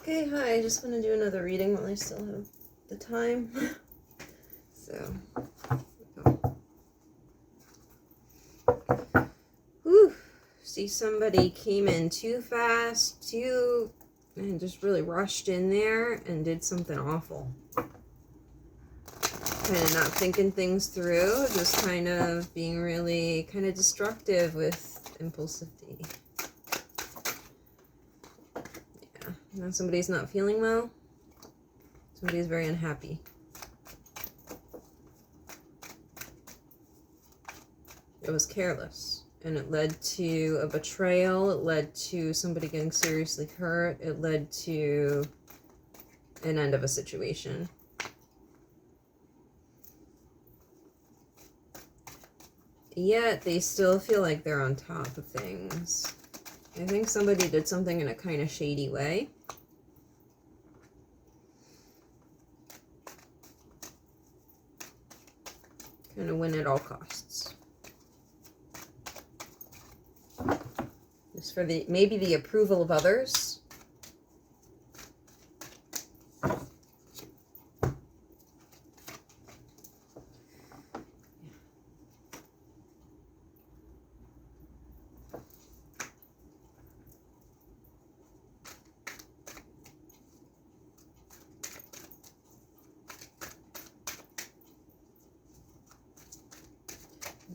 Okay, hi, I just want to do another reading while I still have the time. So, whew, see, somebody came in too fast, and just really rushed in there and did something awful. Kind of not thinking things through, just kind of being really kind of destructive with impulsivity. Yeah, now somebody's not feeling well. Somebody's very unhappy. It was careless, and it led to a betrayal. It led to somebody getting seriously hurt. It led to an end of a situation. Yet they still feel like they're on top of things. I think somebody did something in a kind of shady way. Kind of win at all costs. Just for maybe the approval of others.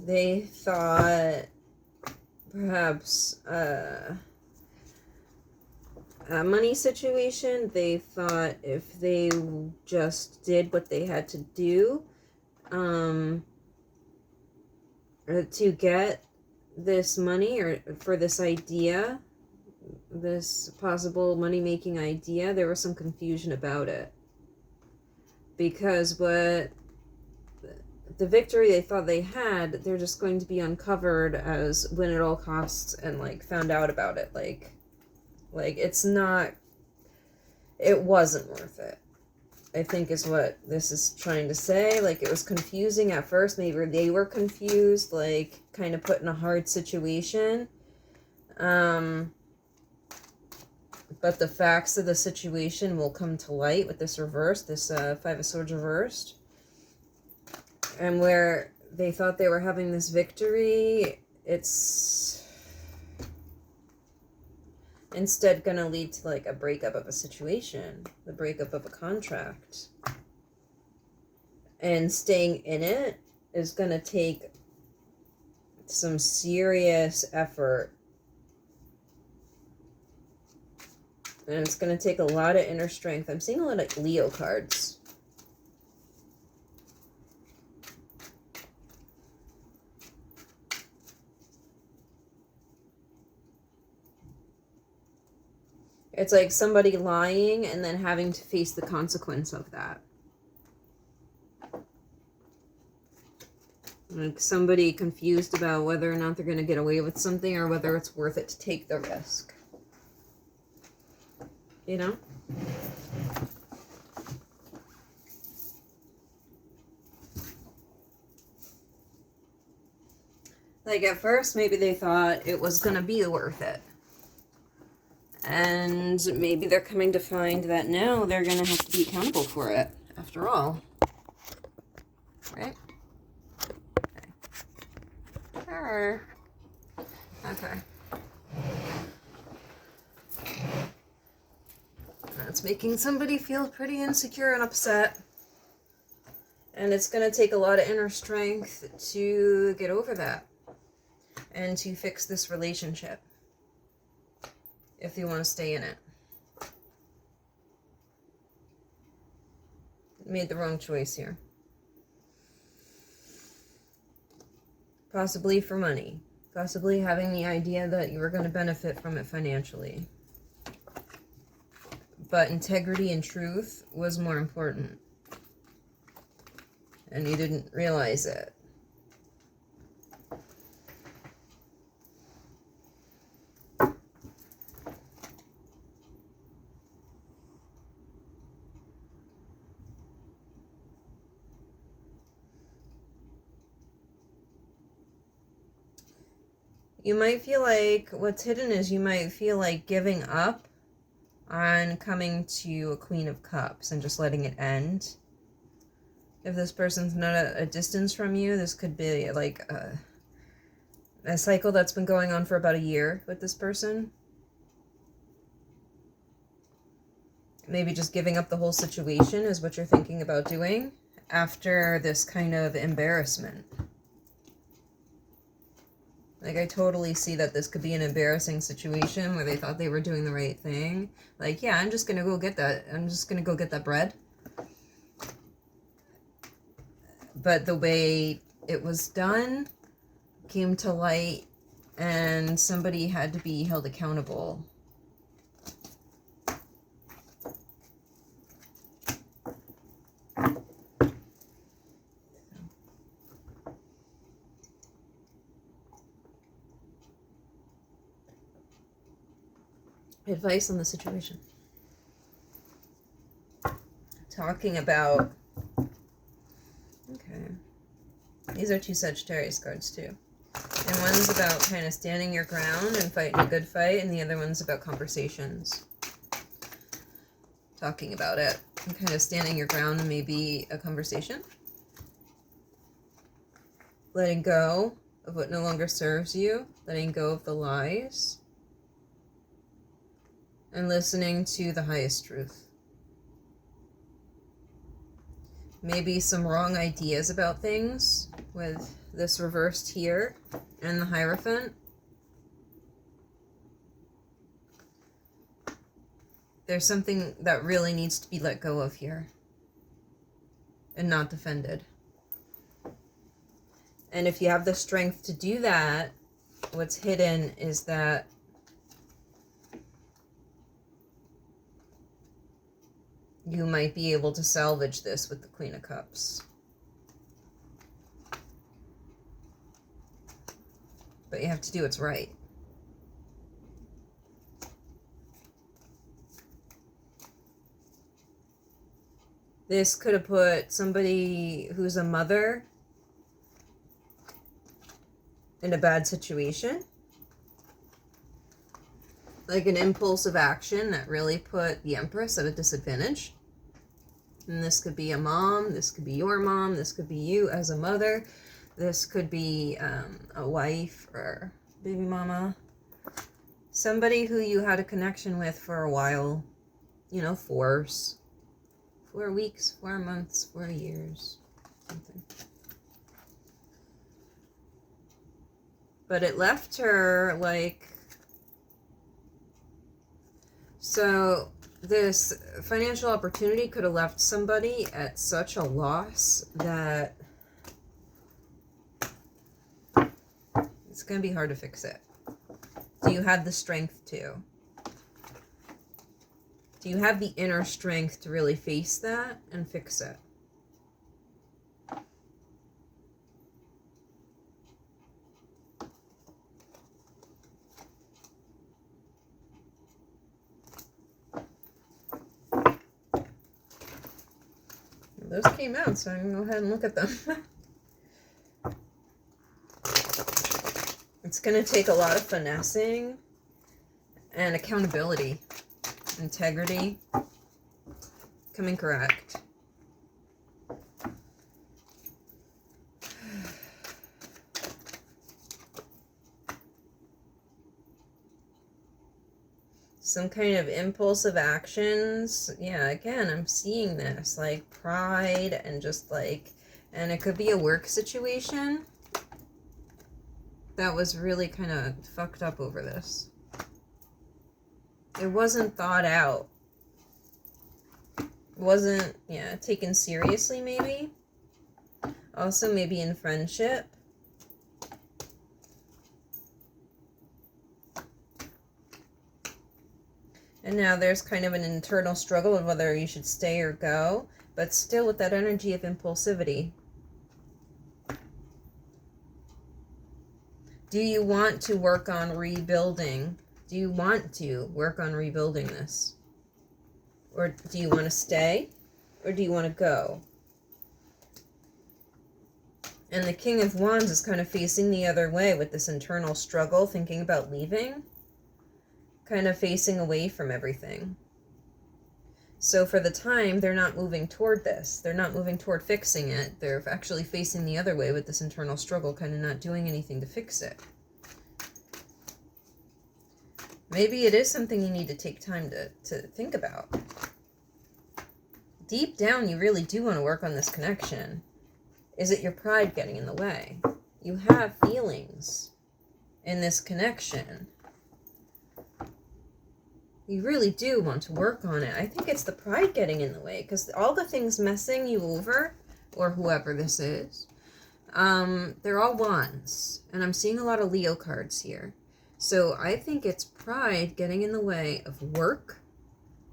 They thought perhaps a money situation. They thought if they just did what they had to do to get this money or for this idea, this possible money-making idea, there was some confusion about it. Because what the victory they thought they had, they're just going to be uncovered as win at all costs and like found out about it. Like it's not, it wasn't worth it, I think is what this is trying to say. Like it was confusing at first. Maybe they were confused, like kind of put in a hard situation. But the facts of the situation will come to light with this reverse, this Five of Swords reversed. And where they thought they were having this victory, it's instead going to lead to like a breakup of a situation, the breakup of a contract. And staying in it is going to take some serious effort. And it's going to take a lot of inner strength. I'm seeing a lot of Leo cards. It's like somebody lying and then having to face the consequence of that. Like somebody confused about whether or not they're going to get away with something or whether it's worth it to take the risk. You know? Like at first, maybe they thought it was going to be worth it. And maybe they're coming to find that now they're going to have to be accountable for it, after all. Right? Okay. Okay. That's making somebody feel pretty insecure and upset. And it's going to take a lot of inner strength to get over that. And to fix this relationship. If you want to stay in it. Made the wrong choice here. Possibly for money. Possibly having the idea that you were going to benefit from it financially. But integrity and truth was more important. And you didn't realize it. You might feel like, what's hidden is you might feel like giving up on coming to a Queen of Cups and just letting it end. If this person's not a distance from you, this could be like a cycle that's been going on for about a year with this person. Maybe just giving up the whole situation is what you're thinking about doing after this kind of embarrassment. Like, I totally see that this could be an embarrassing situation where they thought they were doing the right thing. Like, yeah, I'm just gonna go get that. I'm just gonna go get that bread. But the way it was done came to light, and somebody had to be held accountable. Advice on the situation. Talking about... Okay. These are 2 Sagittarius cards, too. And one's about kind of standing your ground and fighting a good fight, and the other one's about conversations. Talking about it. And kind of standing your ground and maybe a conversation. Letting go of what no longer serves you. Letting go of the lies. And listening to the highest truth. Maybe some wrong ideas about things with this reversed here and the Hierophant. There's something that really needs to be let go of here and not defended. And if you have the strength to do that, what's hidden is that you might be able to salvage this with the Queen of Cups. But you have to do what's right. This could have put somebody who's a mother in a bad situation. Like an impulsive action that really put the Empress at a disadvantage. And this could be a mom, this could be your mom, this could be you as a mother, this could be a wife or baby mama. Somebody who you had a connection with for a while, you know, 4 weeks, 4 months, 4 years, something. But it left her like... So this financial opportunity could have left somebody at such a loss that it's going to be hard to fix it. Do you have the strength to? Do you have the inner strength to really face that and fix it? Those came out, so I'm going to go ahead and look at them. It's going to take a lot of finessing and accountability, integrity, coming correct. Some kind of impulsive actions. Yeah, again, I'm seeing this, like pride and just like, and it could be a work situation that was really kind of fucked up over this. It wasn't thought out. It wasn't, yeah, taken seriously maybe. Also maybe in friendship. And now there's kind of an internal struggle of whether you should stay or go, but still with that energy of impulsivity. Do you want to work on rebuilding? Do you want to work on rebuilding this? Or do you want to stay? Or do you want to go? And the King of Wands is kind of facing the other way with this internal struggle, thinking about leaving. Kind of facing away from everything. So for the time, they're not moving toward this. They're not moving toward fixing it. They're actually facing the other way with this internal struggle, kind of not doing anything to fix it. Maybe it is something you need to take time to think about. Deep down, you really do want to work on this connection. Is it your pride getting in the way? You have feelings in this connection. You really do want to work on it. I think it's the pride getting in the way, because all the things messing you over, or whoever this is, they're all wands. And I'm seeing a lot of Leo cards here. So I think it's pride getting in the way of work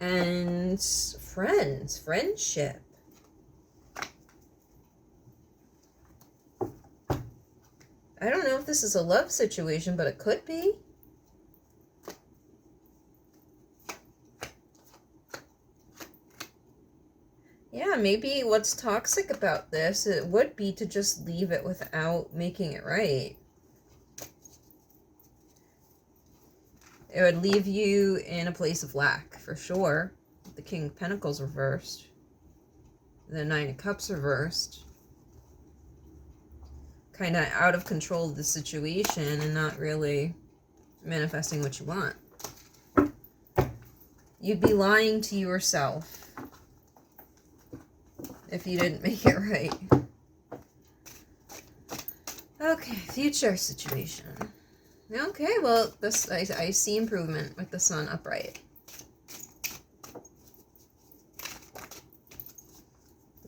and friendship. I don't know if this is a love situation, but it could be. Yeah, maybe what's toxic about this, it would be to just leave it without making it right. It would leave you in a place of lack, for sure. The King of Pentacles reversed. The Nine of Cups reversed. Kind of out of control of the situation and not really manifesting what you want. You'd be lying to yourself if you didn't make it right. Okay, future situation. Okay, well, this I see improvement with the Sun upright.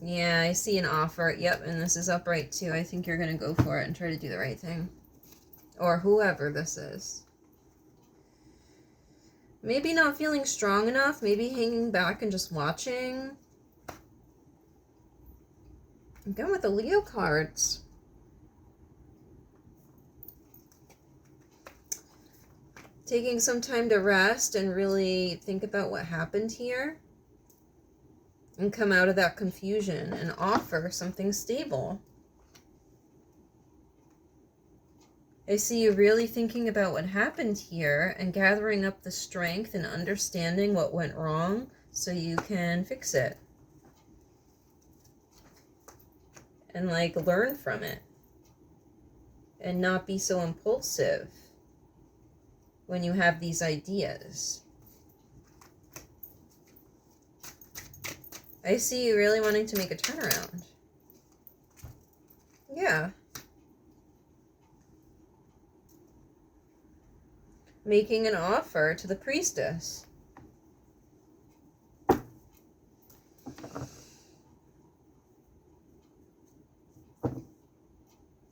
Yeah, I see an offer. Yep, and this is upright too. I think you're going to go for it and try to do the right thing. Or whoever this is. Maybe not feeling strong enough. Maybe hanging back and just watching. Again with the Leo cards. Taking some time to rest and really think about what happened here. And come out of that confusion and offer something stable. I see you really thinking about what happened here and gathering up the strength and understanding what went wrong so you can fix it. And like learn from it. And not be so impulsive when you have these ideas. I see you really wanting to make a turnaround. Yeah. Making an offer to the Priestess.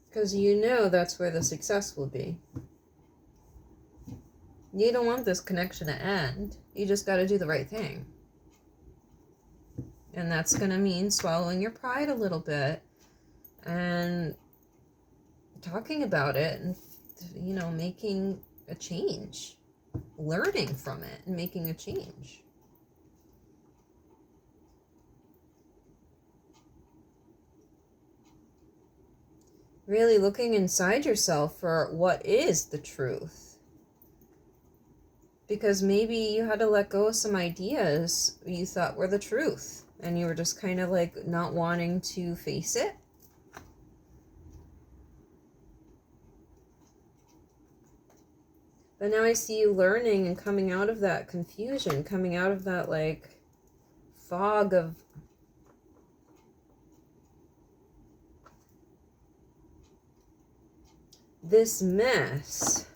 Because you know that's where the success will be. You don't want this connection to end. You just got to do the right thing. And that's going to mean swallowing your pride a little bit and talking about it and, you know, making a change, learning from it and making a change. Really looking inside yourself for what is the truth. Because maybe you had to let go of some ideas you thought were the truth. And you were just kind of like not wanting to face it. But now I see you learning and coming out of that confusion, coming out of that like fog of this mess,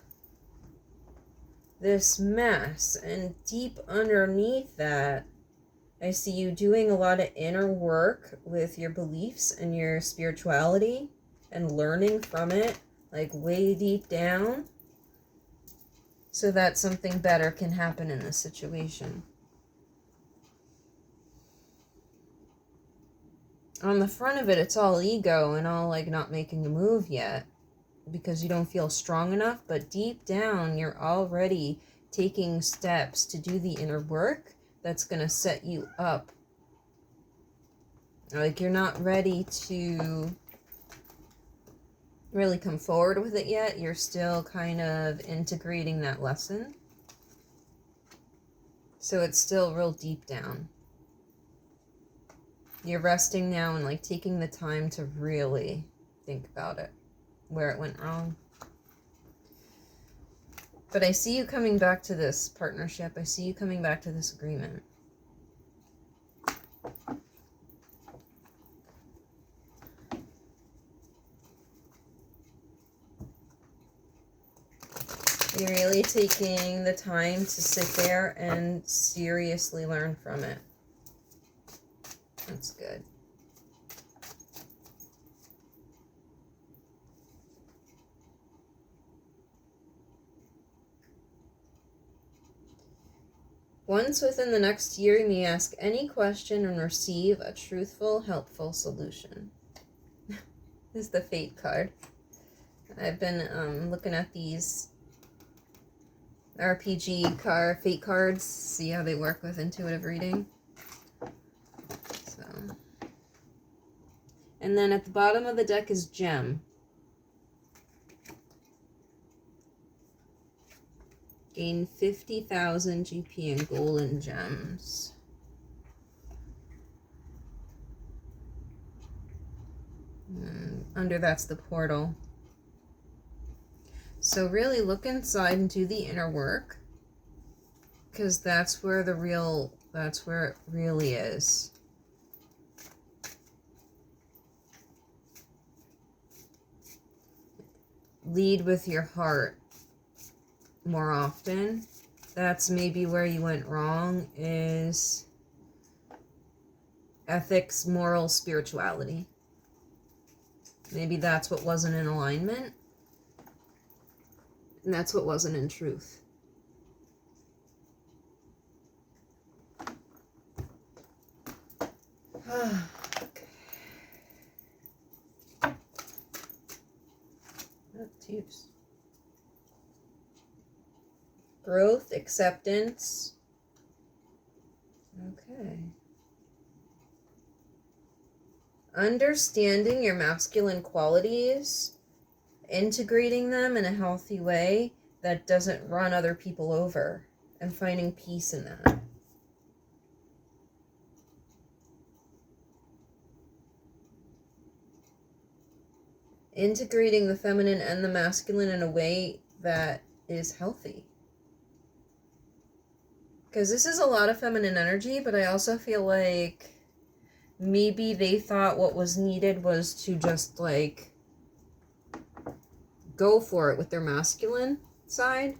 and deep underneath that, I see you doing a lot of inner work with your beliefs and your spirituality and learning from it, like way deep down, so that something better can happen in this situation. On the front of it, it's all ego and all like not making a move yet because you don't feel strong enough, but deep down, you're already taking steps to do the inner work that's going to set you up. Like you're not ready to really come forward with it yet. You're still kind of integrating that lesson. So it's still real deep down. You're resting now and like taking the time to really think about it, where it went wrong. But I see you coming back to this partnership. I see you coming back to this agreement. You're really taking the time to sit there and seriously learn from it. That's good. Once within the next year, you may ask any question and receive a truthful, helpful solution. This is the Fate card. I've been looking at these RPG Fate cards, see how they work with intuitive reading. So, and then at the bottom of the deck is Gem. Gain 50,000 GP in golden gems. Under that's the portal. So really look inside and do the inner work, because that's where it really is. Lead with your heart more often. That's maybe where you went wrong, is ethics, moral, spirituality. Maybe that's what wasn't in alignment. And that's what wasn't in truth. Okay. Twos. Growth, acceptance. Okay. Understanding your masculine qualities, integrating them in a healthy way that doesn't run other people over, and finding peace in that. Integrating the feminine and the masculine in a way that is healthy. Because this is a lot of feminine energy, but I also feel like maybe they thought what was needed was to just like go for it with their masculine side.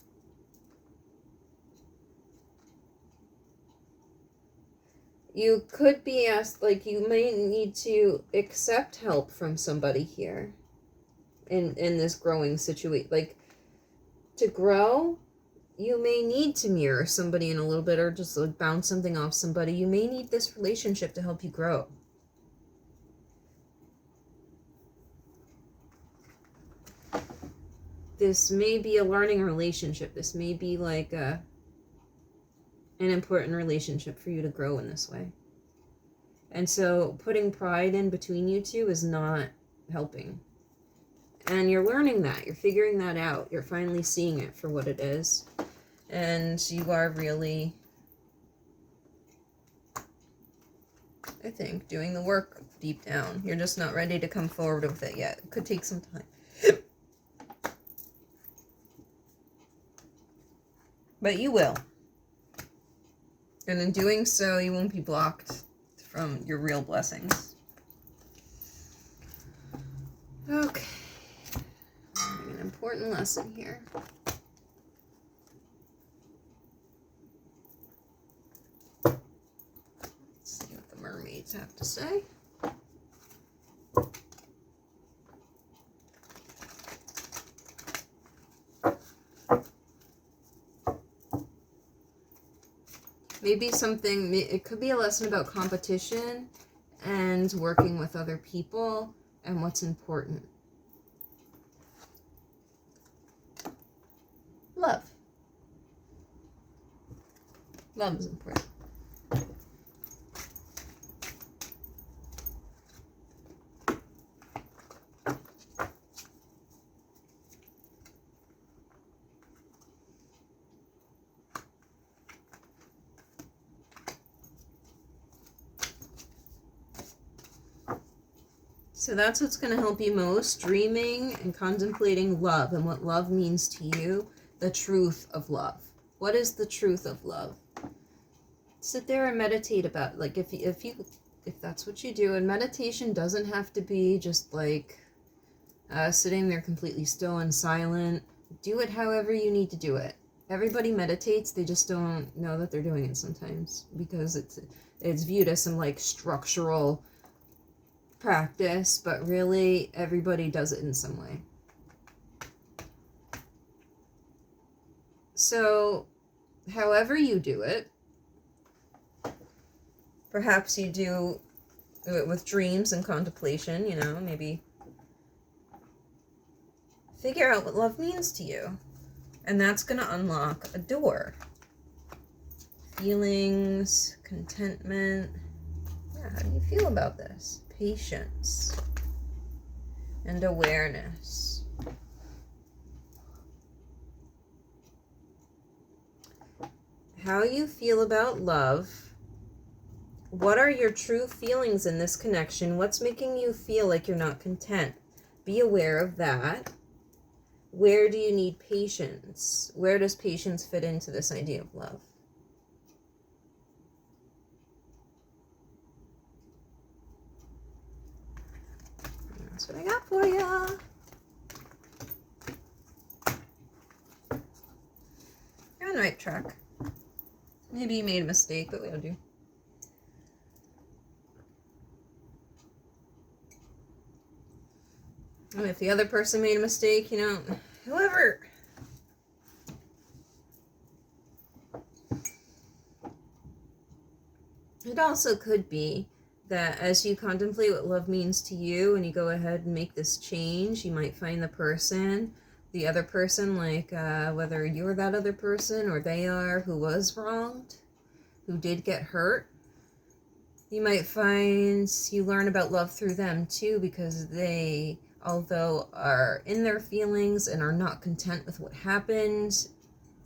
You could be asked, like, you may need to accept help from somebody here in this growing situation. Like, to grow, you may need to mirror somebody in a little bit, or just like bounce something off somebody. You may need this relationship to help you grow. This may be a learning relationship. This may be like an important relationship for you to grow in this way. And so putting pride in between you two is not helping. And you're learning that. You're figuring that out. You're finally seeing it for what it is. And you are really, I think, doing the work deep down. You're just not ready to come forward with it yet. It could take some time. But you will. And in doing so, you won't be blocked from your real blessings. Okay. An important lesson here. Let's see what the mermaids have to say. Maybe something, it could be a lesson about competition and working with other people and what's important. Love. Love is important. So that's what's going to help you most, dreaming and contemplating love and what love means to you, the truth of love. What is the truth of love? Sit there and meditate about, like, if that's what you do. And meditation doesn't have to be just like sitting there completely still and silent. Do it however you need to do it. Everybody meditates, they just don't know that they're doing it sometimes because it's viewed as some like structural practice, but really everybody does it in some way. So however you do it, perhaps you do it with dreams and contemplation, you know, maybe figure out what love means to you. And that's going to unlock a door. Feelings, contentment. Yeah, how do you feel about this? Patience and awareness. How you feel about love. What are your true feelings in this connection? What's making you feel like you're not content? Be aware of that. Where do you need patience? Where does patience fit into this idea of love? That's what I got for you. You're on the right track. Maybe you made a mistake, but we all do. And if the other person made a mistake, you know, whoever. It also could be that as you contemplate what love means to you and you go ahead and make this change, you might find the other person, like whether you're that other person or they are who was wronged, who did get hurt. You might find you learn about love through them too, because they, although are in their feelings and are not content with what happened,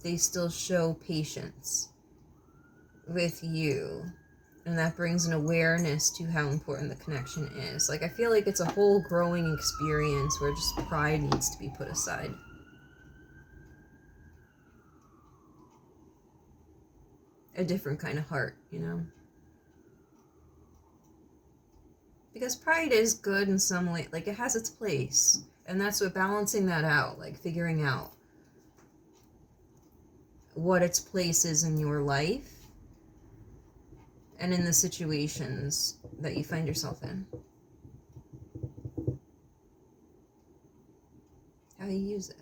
they still show patience with you. And that brings an awareness to how important the connection is. Like, I feel like it's a whole growing experience where just pride needs to be put aside. A different kind of heart, you know? Because pride is good in some way. Like, it has its place. And that's what balancing that out, like figuring out what its place is in your life and in the situations that you find yourself in. How you use it.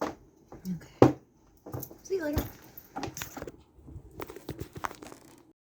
Okay. See you later.